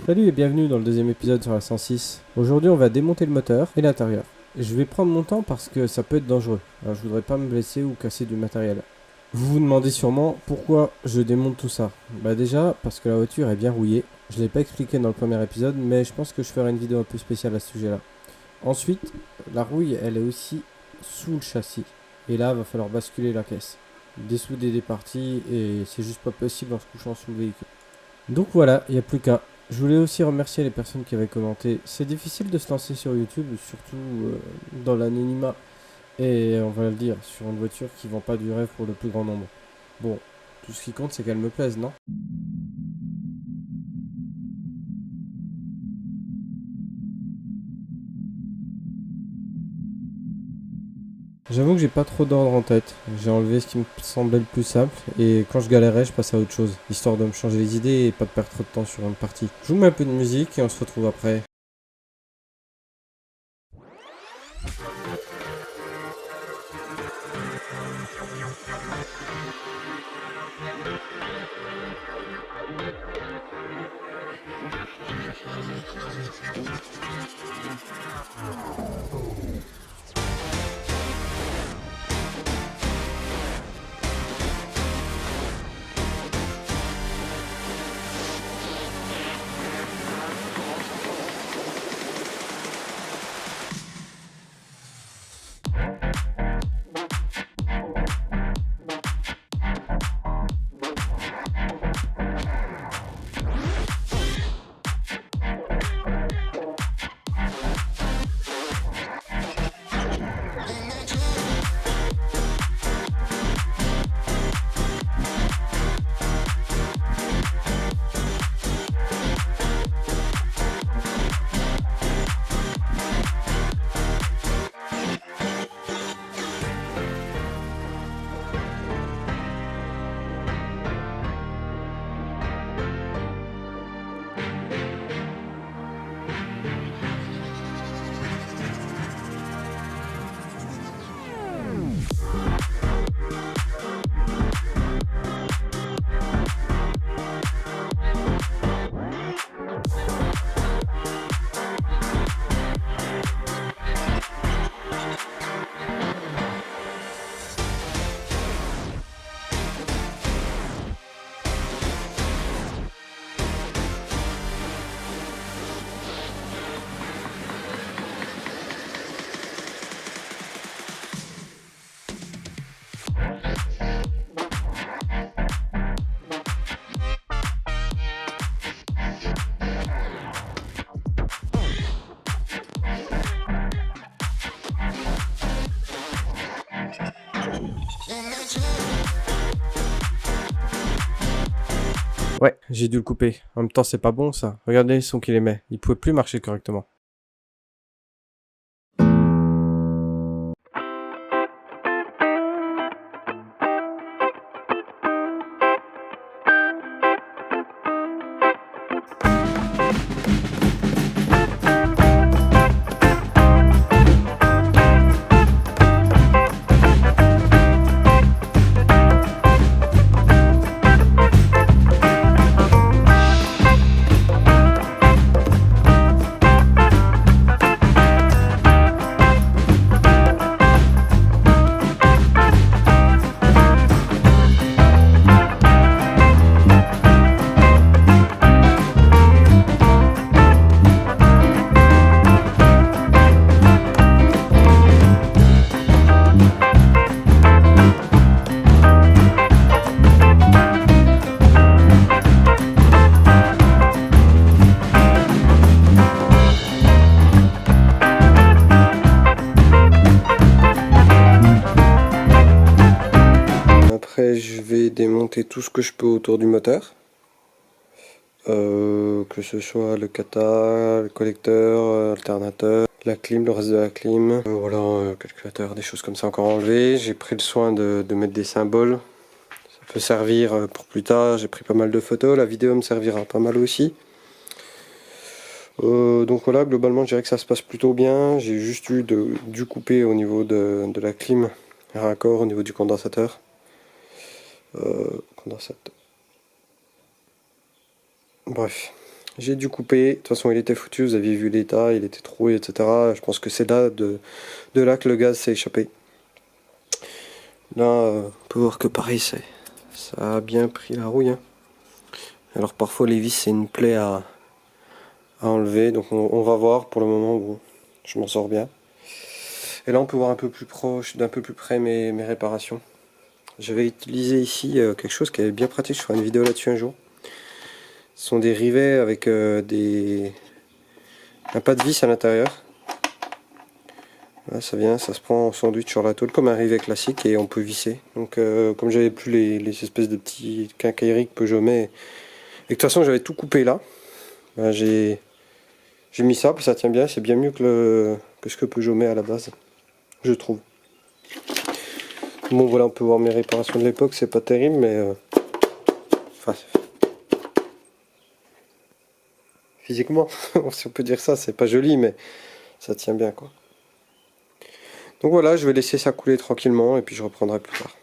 Salut et bienvenue dans le deuxième épisode sur la 106. Aujourd'hui on va démonter le moteur et l'intérieur. Je vais prendre mon temps parce que ça peut être dangereux. Alors je voudrais pas me blesser ou casser du matériel. Vous vous demandez sûrement pourquoi je démonte tout ça. Bah déjà parce que la voiture est bien rouillée. Je l'ai pas expliqué dans le premier épisode mais je pense que je ferai une vidéo un peu spéciale à ce sujet là. Ensuite, la rouille elle est aussi sous le châssis. Et là va falloir basculer la caisse. Dessouder des parties et c'est juste pas possible en se couchant sous le véhicule. Donc voilà, il n'y a plus qu'à. Je voulais aussi remercier les personnes qui avaient commenté. C'est difficile de se lancer sur YouTube, surtout dans l'anonymat. Et on va le dire, sur une voiture qui vend pas du rêve pour le plus grand nombre. Bon, tout ce qui compte c'est qu'elle me plaise, non? J'avoue que j'ai pas trop d'ordre en tête. J'ai enlevé ce qui me semblait le plus simple. Et quand je galérais, je passais à autre chose. Histoire de me changer les idées et pas de perdre trop de temps sur une partie. Je vous mets un peu de musique et on se retrouve après. Ouais, j'ai dû le couper. En même temps, c'est pas bon ça. Regardez les sons qu'il émet. Il pouvait plus marcher correctement. Après, je vais démonter tout ce que je peux autour du moteur. Que ce soit le kata, le collecteur, alternateur, la clim, le reste de la clim, voilà, calculateur, des choses comme ça encore enlevées. J'ai pris le soin de mettre des symboles. Ça peut servir pour plus tard. J'ai pris pas mal de photos. La vidéo me servira pas mal aussi. Donc voilà, globalement, je dirais que ça se passe plutôt bien. J'ai juste dû couper au niveau de la clim, un raccord au niveau du condensateur. Condensateur. Bref. J'ai dû couper, de toute façon il était foutu, vous aviez vu l'état, il était troué, etc. Je pense que c'est là de là que le gaz s'est échappé. Là, on peut voir que pareil, ça a bien pris la rouille. Hein. Alors parfois les vis c'est une plaie à enlever, donc on va voir. Pour le moment, bon, je m'en sors bien. Et là on peut voir un peu plus proche, d'un peu plus près mes réparations. J'avais utilisé ici quelque chose qui est bien pratique, je ferai une vidéo là-dessus un jour. Ce sont des rivets avec un pas de vis à l'intérieur. Là, ça vient, ça se prend en sandwich sur la tôle comme un rivet classique et on peut visser. Donc comme j'avais plus les espèces de petits quincailleries que je mets, et que de toute façon j'avais tout coupé là, ben, j'ai mis ça, puis ça tient bien, c'est bien mieux que ce que Peugeot met à la base, je trouve. Bon voilà, on peut voir mes réparations de l'époque, c'est pas terrible, mais enfin, physiquement, si on peut dire ça, c'est pas joli, mais ça tient bien quoi. Donc voilà, je vais laisser ça couler tranquillement et puis je reprendrai plus tard.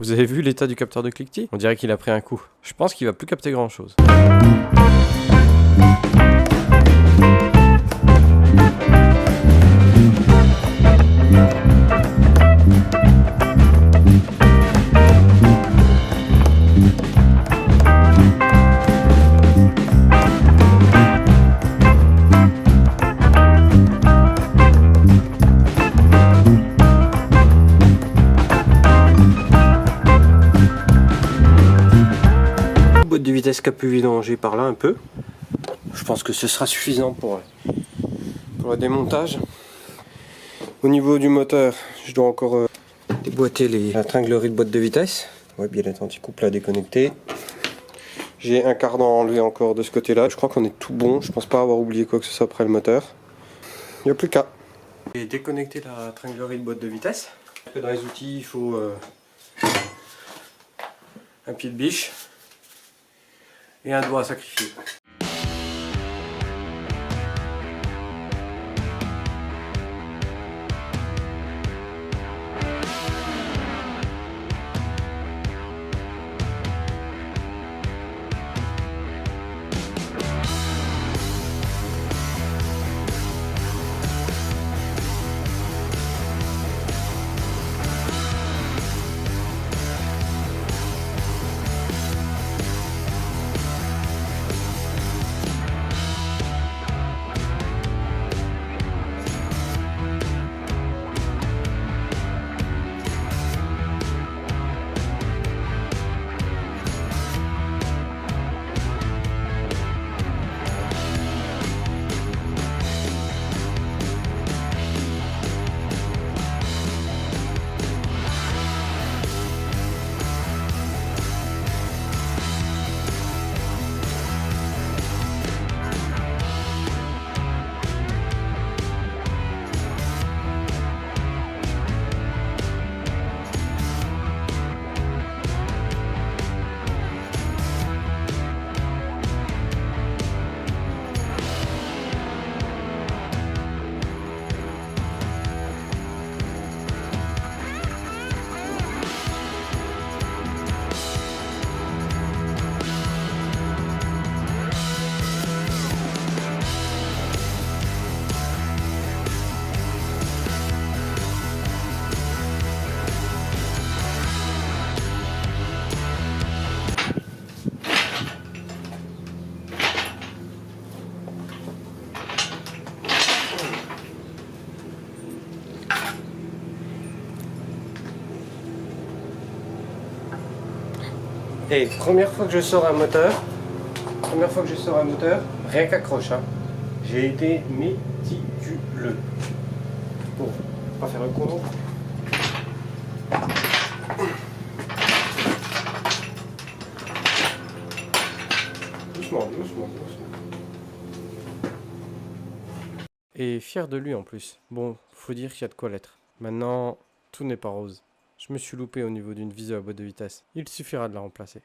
Vous avez vu l'état du capteur de cliquetis? On dirait qu'il a pris un coup. Je pense qu'il va plus capter grand chose. Boîte de vitesse qui a pu vidanger par là un peu. Je pense que ce sera suffisant pour le démontage. Au niveau du moteur, je dois encore déboîter la tringlerie de boîte de vitesse. Ouais, bien entendu, couple à déconnecter. J'ai un cardan à enlever encore de ce côté-là. Je crois qu'on est tout bon. Je pense pas avoir oublié quoi que ce soit après le moteur. Il n'y a plus qu'à. J'ai déconnecté la tringlerie de boîte de vitesse. Dans les outils, il faut un pied de biche et un doigt à sacrifier. Et première fois que je sors un moteur, rien qu'accroche, hein, j'ai été méticuleux. Bon, on va faire le con. Doucement. Et fier de lui en plus. Bon, faut dire qu'il y a de quoi l'être. Maintenant, tout n'est pas rose. Je me suis loupé au niveau d'une visée à boîte de vitesse. Il suffira de la remplacer.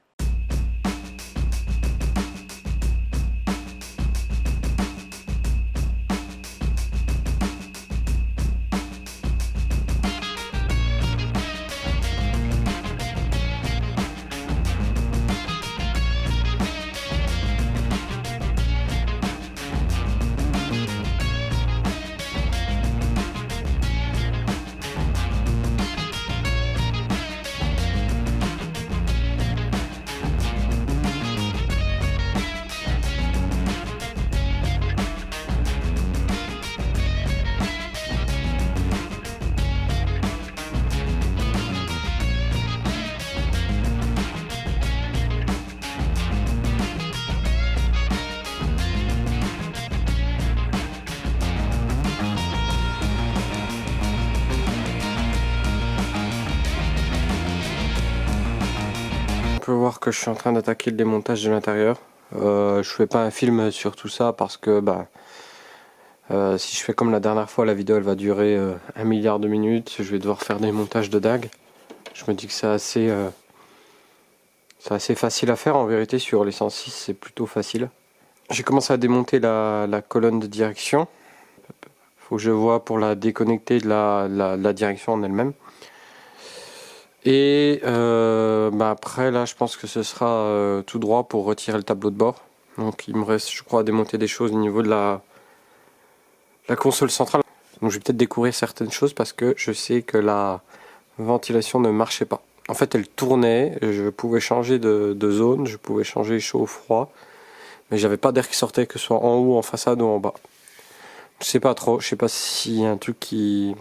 On peut voir que je suis en train d'attaquer le démontage de l'intérieur. Je fais pas un film sur tout ça parce que si je fais comme la dernière fois, la vidéo elle va durer 1 milliard de minutes. Je vais devoir faire des montages de dague. Je me dis que c'est assez facile à faire en vérité. Sur les 106 c'est plutôt facile. J'ai commencé à démonter la colonne de direction. Faut que je vois pour la déconnecter de la direction en elle-même. Et après là je pense que ce sera tout droit pour retirer le tableau de bord. Donc il me reste je crois à démonter des choses au niveau de la console centrale. Donc je vais peut-être découvrir certaines choses parce que je sais que la ventilation ne marchait pas. En fait elle tournait, je pouvais changer de zone, je pouvais changer chaud ou froid. Mais j'avais pas d'air qui sortait, que ce soit en haut, en façade ou en bas. Je sais pas trop, je sais pas s'il y a un truc qui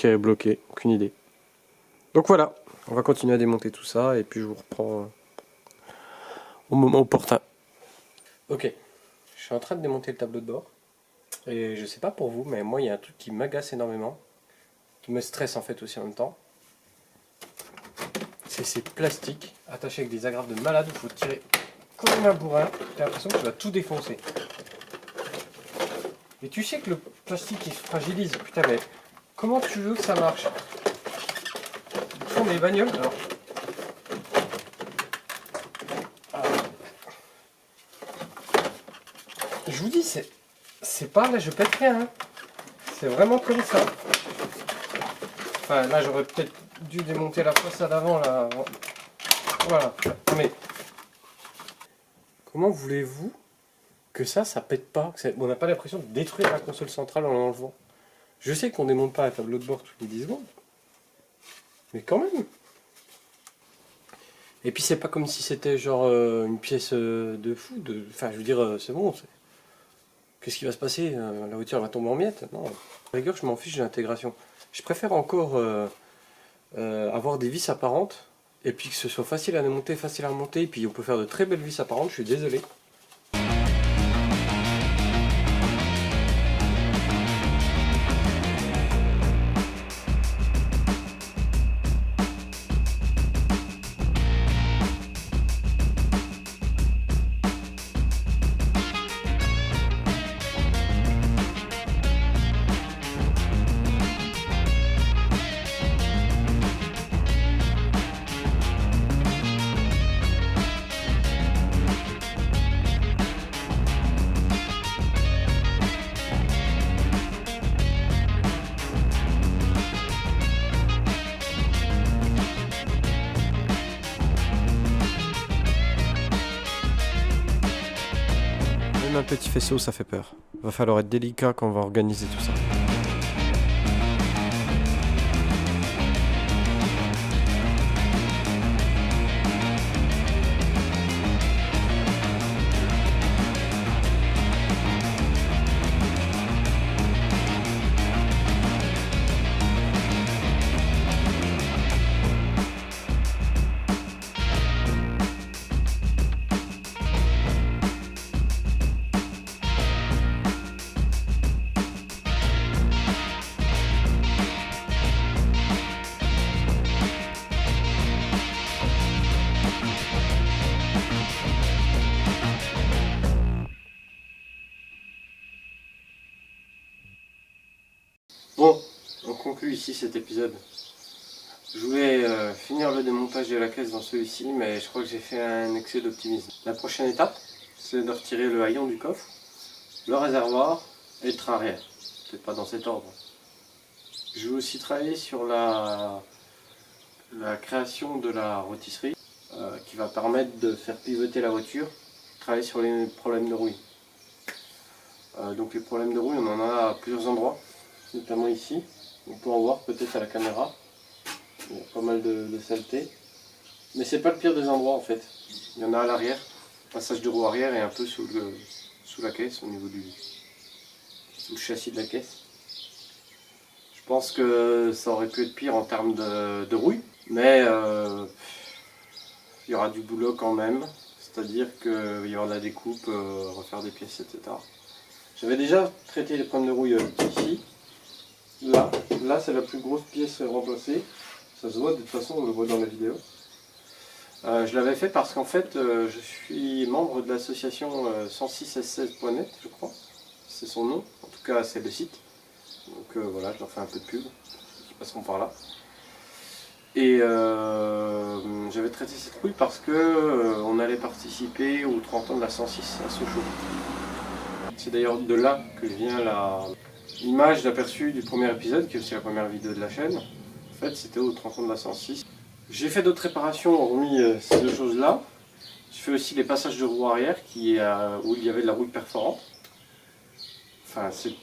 est bloqué, aucune idée. Donc voilà. On va continuer à démonter tout ça et puis je vous reprends au moment opportun. Ok, je suis en train de démonter le tableau de bord. Et je sais pas pour vous, mais moi il y a un truc qui m'agace énormément, qui me stresse en fait aussi en même temps. C'est ces plastiques attachés avec des agrafes de malade où il faut tirer comme un bourrin. T'as l'impression que tu vas tout défoncer. Et tu sais que le plastique il se fragilise. Putain mais comment tu veux que ça marche ? Des bagnoles alors. Je vous dis c'est pas là je pète rien hein. C'est vraiment comme ça. Enfin là j'aurais peut-être dû démonter la façade avant là. Voilà. Mais comment voulez-vous que ça pète pas? On n'a pas l'impression de détruire la console centrale en l'enlevant. Je sais qu'on démonte pas un tableau de bord toutes les 10 secondes. Mais quand même. Et puis c'est pas comme si c'était genre une pièce de fou. Enfin je veux dire c'est bon. Qu'est-ce qui va se passer? La voiture va tomber en miettes? Non. À la rigueur je m'en fiche de l'intégration. Je préfère encore avoir des vis apparentes. Et puis que ce soit facile à démonter, facile à remonter. Et puis on peut faire de très belles vis apparentes, je suis désolé. Même un petit faisceau ça fait peur. Va falloir être délicat quand on va organiser tout ça. Bon, on conclut ici cet épisode. Je voulais finir le démontage de la caisse dans celui-ci, mais je crois que j'ai fait un excès d'optimisme. La prochaine étape, c'est de retirer le haillon du coffre, le réservoir et le train arrière. Peut-être pas dans cet ordre. Je vais aussi travailler sur la création de la rôtisserie qui va permettre de faire pivoter la voiture, travailler sur les problèmes de rouille. Donc les problèmes de rouille, on en a à plusieurs endroits, notamment ici. On peut en voir peut-être à la caméra. Il y a pas mal de saleté. Mais c'est pas le pire des endroits en fait. Il y en a à l'arrière, passage de roue arrière et un peu sous la caisse, au niveau sous le châssis de la caisse. Je pense que ça aurait pu être pire en termes de rouille, mais il y aura du boulot quand même. C'est-à-dire qu'il y aura de la découpe, refaire des pièces, etc. J'avais déjà traité les problèmes de rouille ici. Là c'est la plus grosse pièce remplacée. Ça se voit, de toute façon on le voit dans la vidéo. Je l'avais fait parce qu'en fait je suis membre de l'association 106s16.net, je crois. C'est son nom, en tout cas c'est le site. Donc voilà, je leur fais un peu de pub, qui passeront par là. Et j'avais traité cette rouille parce que on allait participer aux 30 ans de la 106 à Sochaux. C'est d'ailleurs de là que vient l'image d'aperçu du premier épisode, qui est aussi la première vidéo de la chaîne. En fait, c'était aux 30 ans de la 106. J'ai fait d'autres réparations, hormis ces deux choses-là. J'ai fait aussi les passages de roue arrière où il y avait de la rouille perforante. Enfin, c'est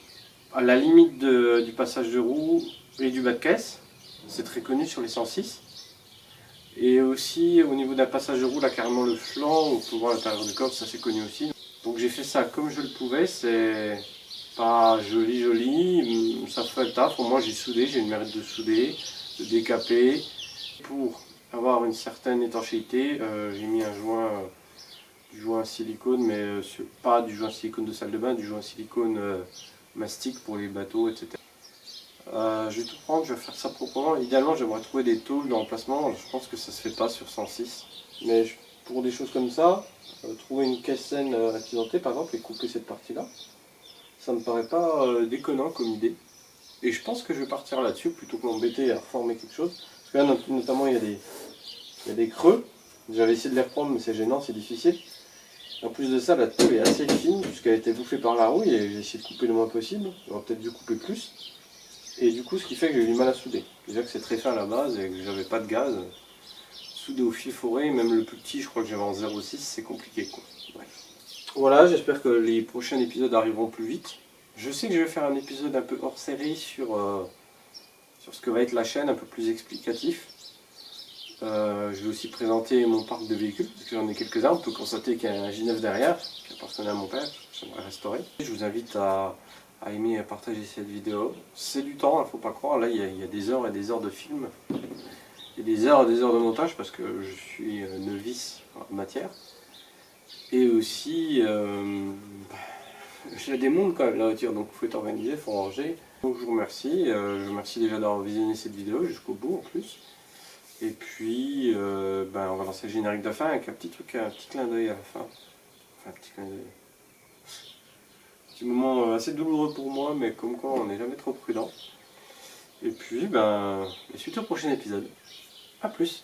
à la limite du passage de roue et du bas de caisse. C'est très connu sur les 106. Et aussi au niveau d'un passage de roue, là carrément le flanc, on peut voir l'intérieur du coffre, ça c'est connu aussi. Donc j'ai fait ça comme je le pouvais, c'est pas joli, ça fait le taf. Au moins j'ai soudé, j'ai le mérite de souder, de décaper. Pour avoir une certaine étanchéité, j'ai mis du joint silicone, mais pas du joint silicone de salle de bain, du joint silicone mastic pour les bateaux, etc. Je vais tout prendre, je vais faire ça proprement. Idéalement, j'aimerais trouver des tôles de remplacement. Je pense que ça se fait pas sur 106. Mais pour des choses comme ça, trouver une caisse saine accidentée par exemple et couper cette partie-là, ça me paraît pas déconnant comme idée. Et je pense que je vais partir là-dessus plutôt que m'embêter à reformer quelque chose. Parce que là, notamment, il y a des creux. J'avais essayé de les reprendre, mais c'est gênant, c'est difficile. En plus de ça, la tôle est assez fine puisqu'elle a été bouffée par la rouille et j'ai essayé de couper le moins possible. J'aurais peut-être dû couper plus. Et du coup, ce qui fait que j'ai eu du mal à souder. Déjà que c'est très fin à la base et que j'avais pas de gaz. Souder au fil foré, même le plus petit, je crois que j'avais en 0,6, c'est compliqué quoi. Bref. Voilà, j'espère que les prochains épisodes arriveront plus vite. Je sais que je vais faire un épisode un peu hors série sur ce que va être la chaîne, un peu plus explicatif. Je vais aussi présenter mon parc de véhicules, parce que j'en ai quelques-uns. On peut constater qu'il y a un J9 derrière, qui appartenait à mon père, que j'aimerais restaurer. Je vous invite à aimer et à partager cette vidéo. C'est du temps, il ne faut pas croire. Là, il y a des heures et des heures de film. Et des heures et des heures de montage, parce que je suis novice en matière. Et aussi, je la démonte quand même la voiture, donc il faut être organisé, il faut ranger. Donc je vous remercie. Je vous remercie déjà d'avoir visionné cette vidéo jusqu'au bout en plus. Et puis, on va lancer le générique de fin avec un petit clin d'œil à la fin. Enfin, un petit clin d'œil. Petit moment assez douloureux pour moi, mais comme quoi on n'est jamais trop prudent. Et puis, suite au prochain épisode. A plus.